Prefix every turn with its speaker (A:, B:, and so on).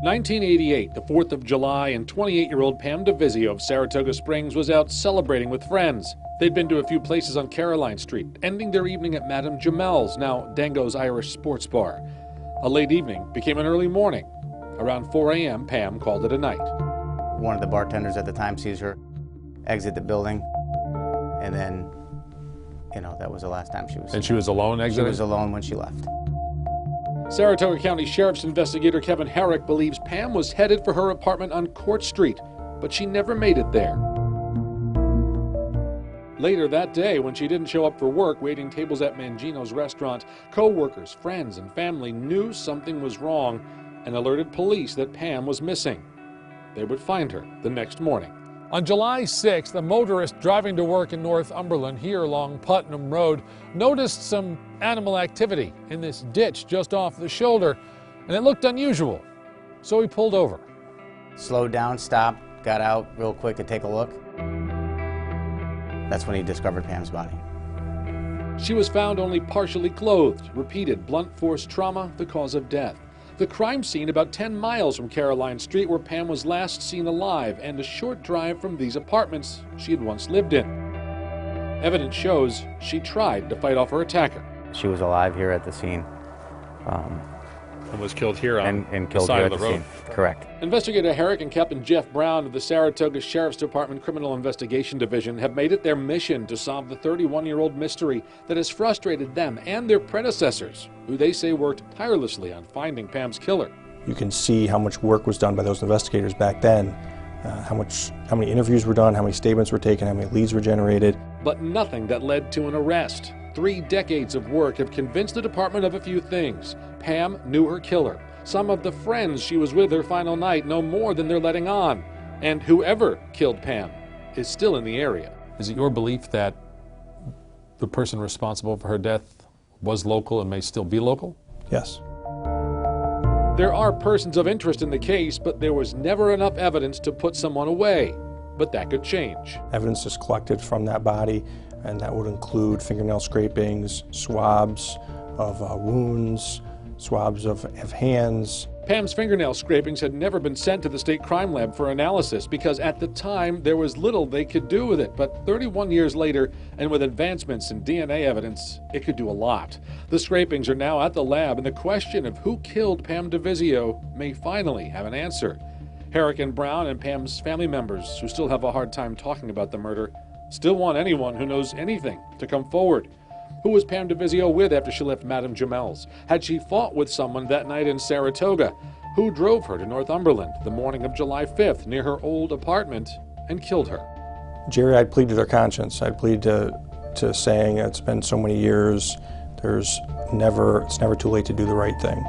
A: (1988), the 4th of July, and 28-year-old Pam Devizzio of Saratoga Springs was out celebrating with friends. They'd been to a few places on Caroline Street, ending their evening at Madame Jamel's, now Dango's Irish Sports Bar. A late evening became an early morning. Around 4 a.m., Pam called it a night.
B: One of the bartenders at the time sees her exit the building, and then, that was the last time she was.
A: And she was alone exiting?
B: She was alone when she left.
A: Saratoga County Sheriff's investigator Kevin Herrick believes Pam was headed for her apartment on Court Street, but she never made it there. Later that day, when she didn't show up for work, waiting tables at Mangino's restaurant, co-workers, friends, and family knew something was wrong and alerted police that Pam was missing. They would find her the next morning. On July 6th, a motorist driving to work in Northumberland, here along Putnam Road, noticed some animal activity in this ditch just off the shoulder, and it looked unusual, so he pulled over.
B: Slowed down, stopped, got out real quick to take a look. That's when he discovered Pam's body.
A: She was found only partially clothed, repeated blunt force trauma, the cause of death. The crime scene about 10 miles from Caroline Street, where Pam was last seen alive, and a short drive from these apartments she had once lived in. Evidence shows she tried to fight off her attacker.
B: She was alive here at the scene.
A: And was killed here on
B: and
A: the
B: killed
A: side
B: here
A: of
B: at
A: the
B: the
A: road.
B: scene. Correct.
A: Investigator Herrick and Captain Jeff Brown of the Saratoga Sheriff's Department Criminal Investigation Division have made it their mission to solve the 31-year-old mystery that has frustrated them and their predecessors, who they say worked tirelessly on finding Pam's killer.
C: You can see how much work was done by those investigators back then, how many interviews were done, how many statements were taken, how many leads were generated.
A: But nothing that led to an arrest. 3 decades of work have convinced the department of a few things. Pam knew her killer. Some of the friends she was with her final night know more than they're letting on. And whoever killed Pam is still in the area. Is it your belief that the person responsible for her death was local and may still be local?
C: Yes.
A: There are persons of interest in the case, but there was never enough evidence to put someone away. But that could change.
C: Evidence is collected from that body, and that would include fingernail scrapings, swabs of wounds, swabs of hands.
A: Pam's fingernail scrapings had never been sent to the state crime lab for analysis because at the time there was little they could do with it. But 31 years later, and with advancements in DNA evidence, it could do a lot. The scrapings are now at the lab, and the question of who killed Pam Devizzio may finally have an answer. Herrick and Brown and Pam's family members, who still have a hard time talking about the murder, still want anyone who knows anything to come forward. Who was Pam Devizzio with after she left Madame Jamel's? Had she fought with someone that night in Saratoga? Who drove her to Northumberland the morning of July 5th near her old apartment and killed her?
C: Jerry, I'd plead to their conscience. I'd plead to saying it's been so many years, it's never too late to do the right thing.